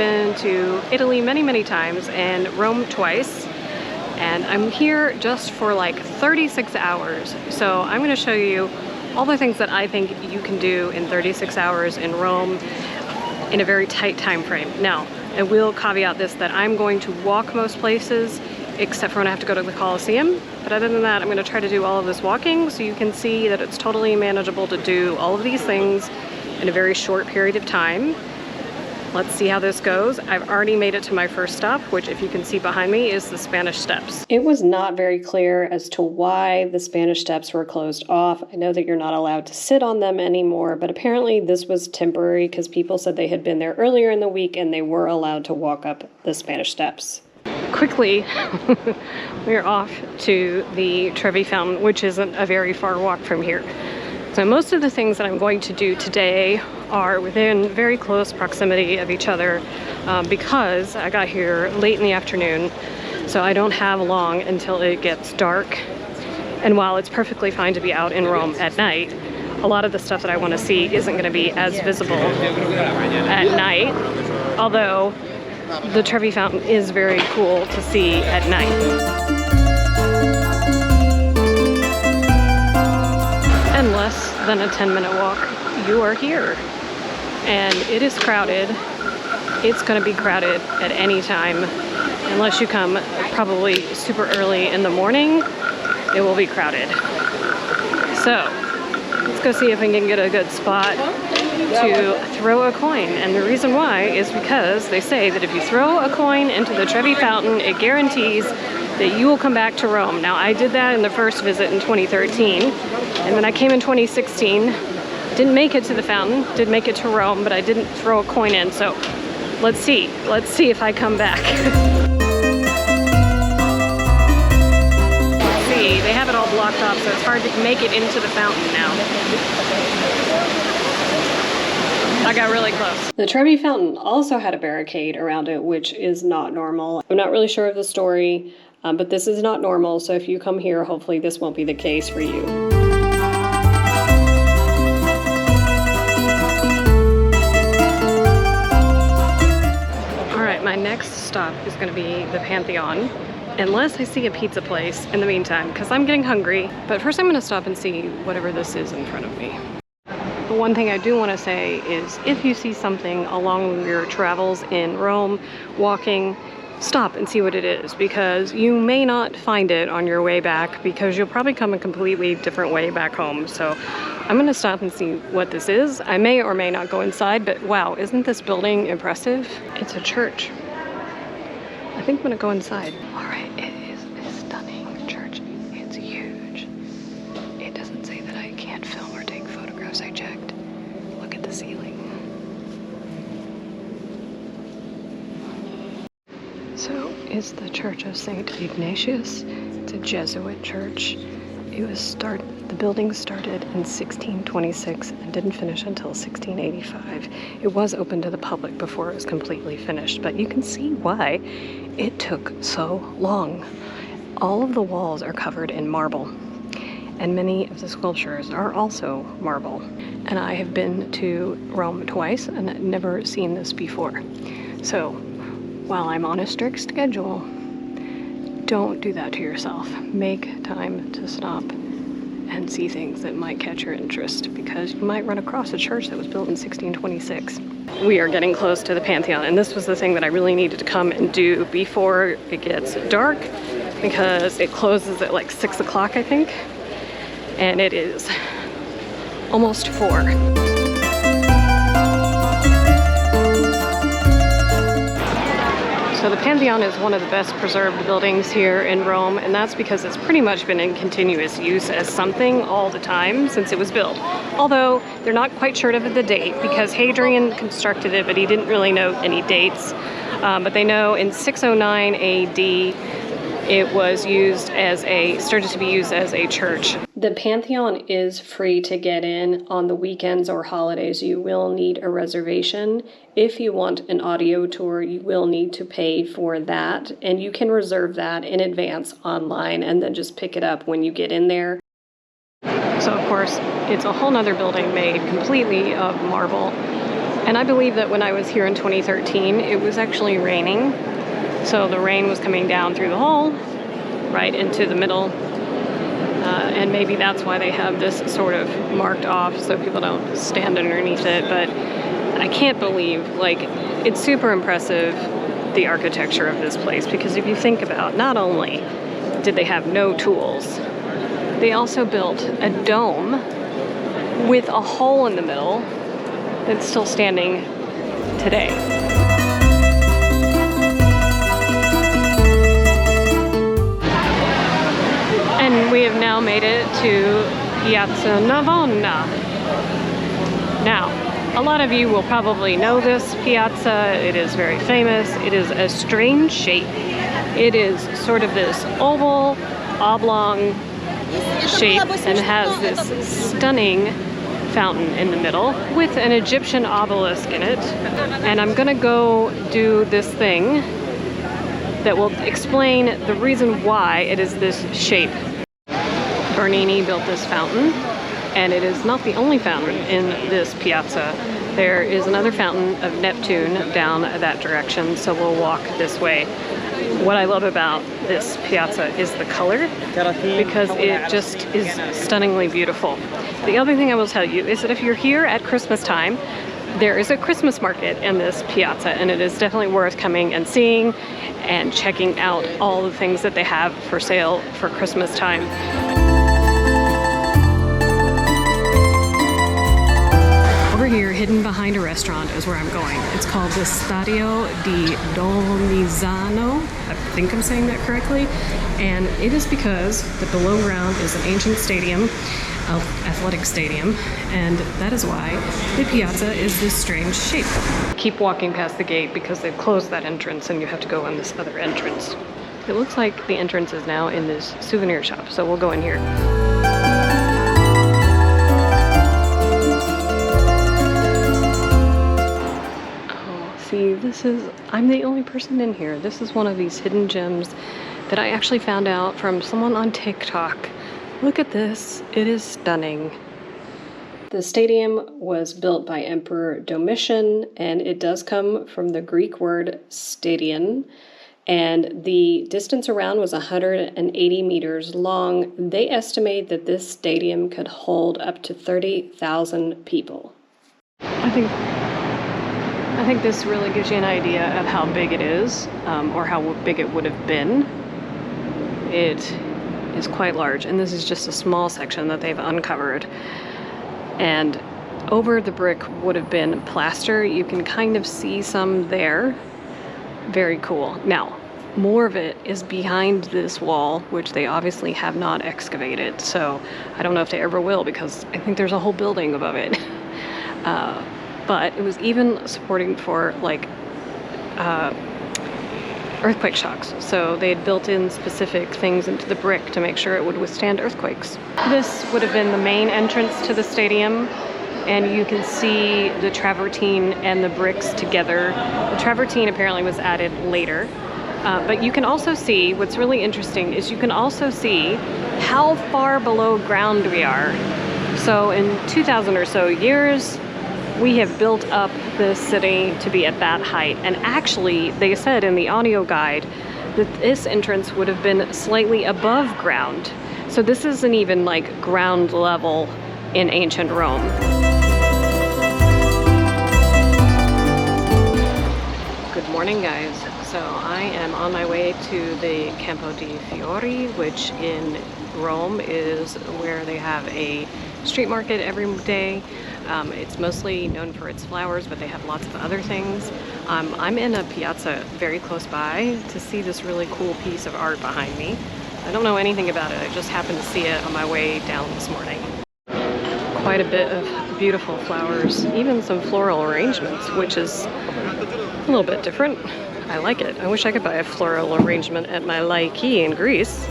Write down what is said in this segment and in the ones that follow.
been to Italy many, many times and Rome twice. And I'm here just for like 36 hours. So I'm gonna show you all the things that I think you can do in 36 hours in Rome in a very tight time frame. Now, I will caveat this that I'm going to walk most places except for when I have to go to the Coliseum. But other than that, I'm gonna try to do all of this walking so you can see that it's totally manageable to do all of these things in a very short period of time. Let's see how this goes. I've already made it to my first stop, which, if you can see behind me, is the Spanish Steps. It was not very clear as to why the Spanish Steps were closed off. I know that you're not allowed to sit on them anymore, but apparently this was temporary because people said they had been there earlier in the week and they were allowed to walk up the Spanish Steps. Quickly, we're off to the Trevi Fountain, which isn't a very far walk from here. So most of the things that I'm going to do today are within very close proximity of each other because I got here late in the afternoon, so I don't have long until it gets dark. And while it's perfectly fine to be out in Rome at night, a lot of the stuff that I want to see isn't going to be as visible at night, although the Trevi Fountain is very cool to see at night. And less than a 10-minute walk, you are here. And it is crowded. It's going to be crowded at any time. Unless you come probably super early in the morning, it will be crowded. So, let's go see if we can get a good spot to throw a coin. And the reason why is because they say that if you throw a coin into the Trevi Fountain, it guarantees that you will come back to Rome. Now, I did that in the first visit in 2013, and then I came in 2016, didn't make it to the fountain, did make it to Rome, but I didn't throw a coin in, so let's see if I come back. Let's see, they have it all blocked off, so it's hard to make it into the fountain now. I got really close. The Trevi Fountain also had a barricade around it, which is not normal. I'm not really sure of the story, but this is not normal, so if you come here, hopefully this won't be the case for you. All right, my next stop is gonna be the Pantheon, unless I see a pizza place in the meantime, because I'm getting hungry. But first I'm gonna stop and see whatever this is in front of me. But one thing I do want to say is if you see something along your travels in Rome, walking, stop and see what it is, because you may not find it on your way back because you'll probably come a completely different way back home. So I'm going to stop and see what this is. I may or may not go inside, but wow, isn't this building impressive? It's a church. I think I'm going to go inside. All right, it is a stunning church. It's huge. It doesn't say that I can't film or take photographs. I checked. Look at the ceiling. So is the Church of St. Ignatius. It's a Jesuit church. The building started in 1626 and didn't finish until 1685. It was open to the public before it was completely finished, but you can see why it took so long. All of the walls are covered in marble, and many of the sculptures are also marble. And I have been to Rome twice and never seen this before. So while I'm on a strict schedule, don't do that to yourself. Make time to stop and see things that might catch your interest, because you might run across a church that was built in 1626. We are getting close to the Pantheon, and this was the thing that I really needed to come and do before it gets dark, because it closes at like 6 o'clock, I think, and it is almost 4. So the Pantheon is one of the best preserved buildings here in Rome, and that's because it's pretty much been in continuous use as something all the time since it was built. Although they're not quite sure of the date, because Hadrian constructed it, but he didn't really know any dates. But they know in 609 AD it was started to be used as a church. The Pantheon is free to get in on the weekends or holidays. You will need a reservation. If you want an audio tour, you will need to pay for that, and you can reserve that in advance online and then just pick it up when you get in there. So of course, it's a whole nother building made completely of marble. And I believe that when I was here in 2013, it was actually raining. So the rain was coming down through the hole, right into the middle. And maybe that's why they have this sort of marked off so people don't stand underneath it. But I can't believe, like, it's super impressive, the architecture of this place, because if you think about, not only did they have no tools, they also built a dome with a hole in the middle that's still standing today. And we have now made it to Piazza Navona. Now, a lot of you will probably know this piazza. It is very famous. It is a strange shape. It is sort of this oval, oblong shape and has this stunning fountain in the middle with an Egyptian obelisk in it. And I'm gonna go do this thing that will explain the reason why it is this shape. Bernini built this fountain, and it is not the only fountain in this piazza. There is another fountain of Neptune down that direction, so we'll walk this way. What I love about this piazza is the color, because it just is stunningly beautiful. The other thing I will tell you is that if you're here at Christmas time, there is a Christmas market in this piazza, and it is definitely worth coming and seeing and checking out all the things that they have for sale for Christmas time. Over here, hidden behind a restaurant, is where I'm going. It's called the Stadio di Domizano. I think I'm saying that correctly. And it is because the below ground is an ancient stadium, athletic stadium, and that is why the piazza is this strange shape. Keep walking past the gate because they've closed that entrance and you have to go in this other entrance. It looks like the entrance is now in this souvenir shop, so we'll go in here. See, I'm the only person in here. This is one of these hidden gems that I actually found out from someone on TikTok. Look at this, it is stunning. The stadium was built by Emperor Domitian, and it does come from the Greek word stadion, and the distance around was 180 meters long. They estimate that this stadium could hold up to 30,000 people. I think this really gives you an idea of how big it is, or how big it would have been. It is quite large, and this is just a small section that they've uncovered. And over the brick would have been plaster. You can kind of see some there. Very cool. Now, more of it is behind this wall, which they obviously have not excavated. So I don't know if they ever will, because I think there's a whole building above it. But it was even supporting for like earthquake shocks. So they had built in specific things into the brick to make sure it would withstand earthquakes. This would have been the main entrance to the stadium, and you can see the travertine and the bricks together. The travertine apparently was added later. But you can also see, what's really interesting is you can also see how far below ground we are. So in 2,000 or so years, we have built up the city to be at that height. And actually, they said in the audio guide that this entrance would have been slightly above ground. So this isn't even like ground level in ancient Rome. Good morning, guys. So I am on my way to the Campo di Fiori, which in Rome is where they have a street market every day. It's mostly known for its flowers, but they have lots of other things. I'm in a piazza very close by to see this really cool piece of art behind me. I don't know anything about it. I just happened to see it on my way down this morning. Quite a bit of beautiful flowers, even some floral arrangements, which is a little bit different. I like it. I wish I could buy a floral arrangement at my Laiki in Greece.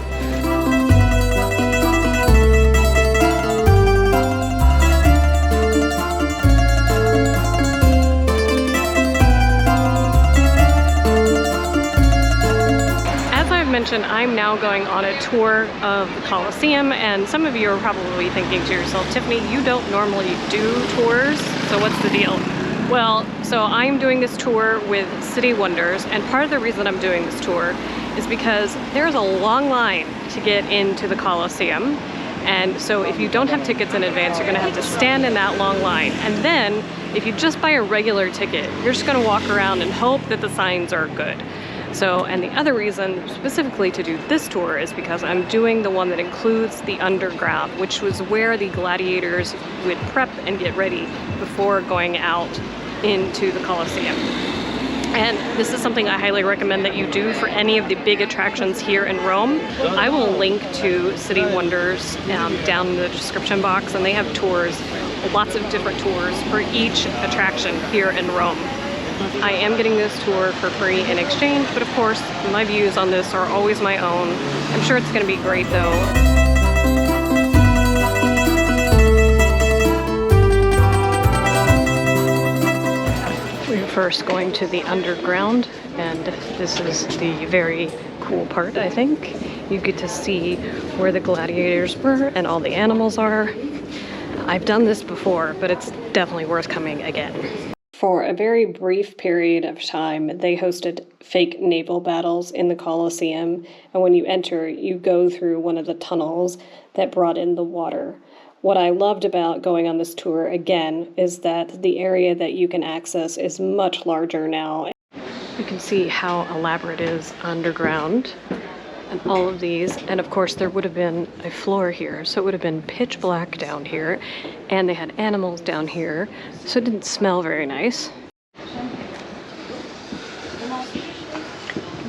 Mentioned, I'm now going on a tour of the Coliseum, and some of you are probably thinking to yourself, Tiffany, you don't normally do tours, so what's the deal? Well, so I'm doing this tour with City Wonders, and part of the reason I'm doing this tour is because there's a long line to get into the Coliseum. And so if you don't have tickets in advance, you're gonna have to stand in that long line. And then if you just buy a regular ticket, you're just gonna walk around and hope that the signs are good. So, and the other reason specifically to do this tour is because I'm doing the one that includes the underground, which was where the gladiators would prep and get ready before going out into the Coliseum. And this is something I highly recommend that you do for any of the big attractions here in Rome. I will link to City Wonders down in the description box, and they have tours, lots of different tours for each attraction here in Rome. I am getting this tour for free in exchange, but of course, my views on this are always my own. I'm sure it's gonna be great though. We're first going to the underground, and this is the very cool part, I think. You get to see where the gladiators were and all the animals are. I've done this before, but it's definitely worth coming again. For a very brief period of time, they hosted fake naval battles in the Coliseum, and when you enter, you go through one of the tunnels that brought in the water. What I loved about going on this tour, again, is that the area that you can access is much larger now. You can see how elaborate it is underground, and all of these, and of course there would have been a floor here, so it would have been pitch black down here, and they had animals down here, so it didn't smell very nice.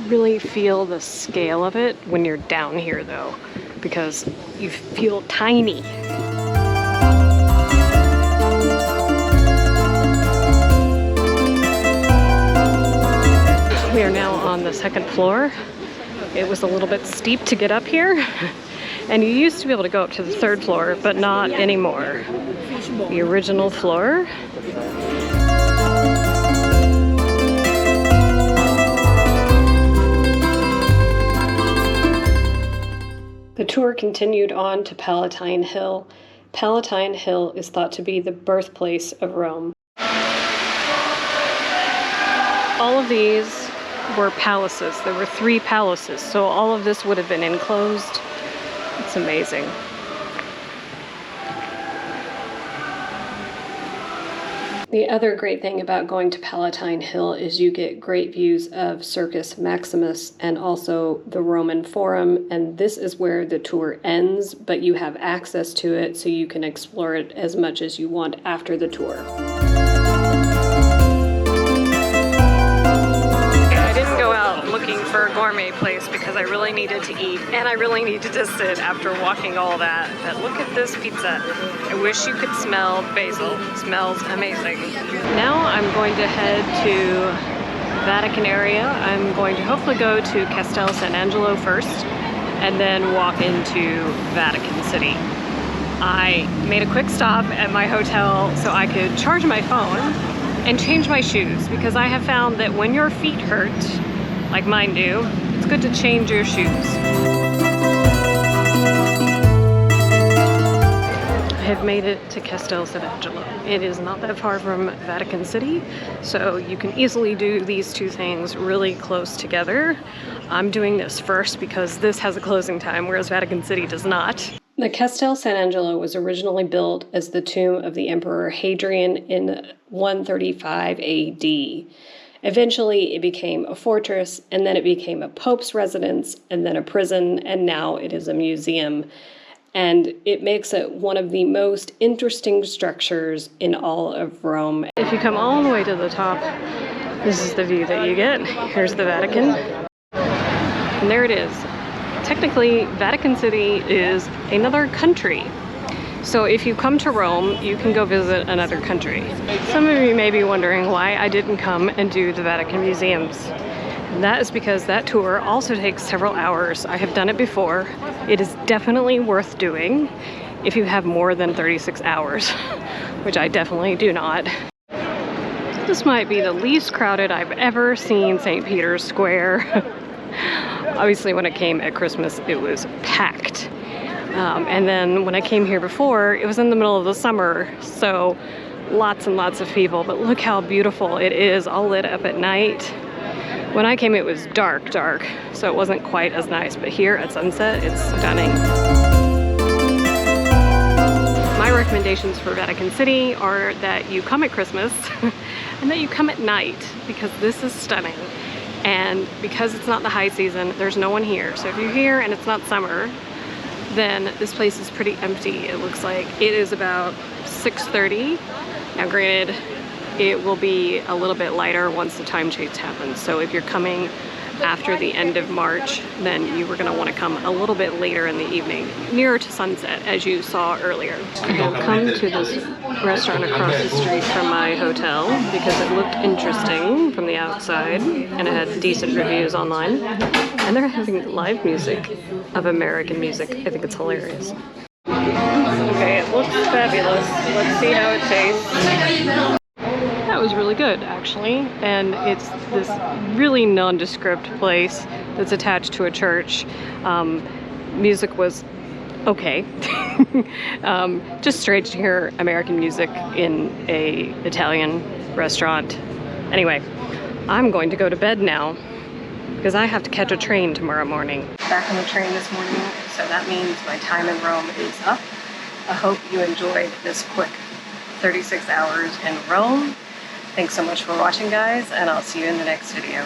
Really feel the scale of it when you're down here though, because you feel tiny. We are now on the second floor. It was a little bit steep to get up here, and you used to be able to go up to the third floor, but not anymore. The original floor. The tour continued on to Palatine Hill. Palatine Hill is thought to be the birthplace of Rome. All of these were palaces. There were 3 palaces, so all of this would have been enclosed. It's amazing. The other great thing about going to Palatine Hill is you get great views of Circus Maximus and also the Roman Forum, and this is where the tour ends, but you have access to it so you can explore it as much as you want after the tour. Looking for a gourmet place because I really needed to eat and I really needed to sit after walking all that. But look at this pizza. I wish you could smell basil. It smells amazing. Now I'm going to head to Vatican area. I'm going to hopefully go to Castel San Angelo first and then walk into Vatican City. I made a quick stop at my hotel so I could charge my phone and change my shoes, because I have found that when your feet hurt, like mine do, it's good to change your shoes. I have made it to Castel San Angelo. It is not that far from Vatican City, so you can easily do these 2 things really close together. I'm doing this first because this has a closing time, whereas Vatican City does not. The Castel San Angelo was originally built as the tomb of the Emperor Hadrian in 135 AD. Eventually, it became a fortress, and then it became a pope's residence, and then a prison, and now it is a museum. And it makes it one of the most interesting structures in all of Rome. If you come all the way to the top, this is the view that you get. Here's the Vatican. And there it is. Technically, Vatican City is another country. So if you come to Rome, you can go visit another country. Some of you may be wondering why I didn't come and do the Vatican museums. And that is because that tour also takes several hours. I have done it before. It is definitely worth doing if you have more than 36 hours, which I definitely do not. This might be the least crowded I've ever seen St. Peter's Square. Obviously, when it came at Christmas, it was packed. And then when I came here before, it was in the middle of the summer, so lots and lots of people, but look how beautiful it is, all lit up at night. When I came, it was dark, so it wasn't quite as nice, but here at sunset, it's stunning. My recommendations for Vatican City are that you come at Christmas and that you come at night, because this is stunning. And because it's not the high season, there's no one here. So if you're here and it's not summer, then this place is pretty empty. It looks like it is about 6:30. Now granted, it will be a little bit lighter once the time change happens. So if you're coming after the end of March, then you were gonna wanna come a little bit later in the evening, nearer to sunset, as you saw earlier. I've come to this restaurant across the street from my hotel because it looked interesting from the outside and it had decent reviews online. And they're having live music of American music. I think it's hilarious. Okay, it looks fabulous. Let's see how it tastes. That was really good, actually, and it's this really nondescript place that's attached to a church. Music was okay. Just strange to hear American music in a Italian restaurant. Anyway, I'm going to go to bed now because I have to catch a train tomorrow morning. Back on the train this morning, so that means my time in Rome is up. I hope you enjoyed this quick 36 hours in Rome. Thanks so much for watching, guys, and I'll see you in the next video.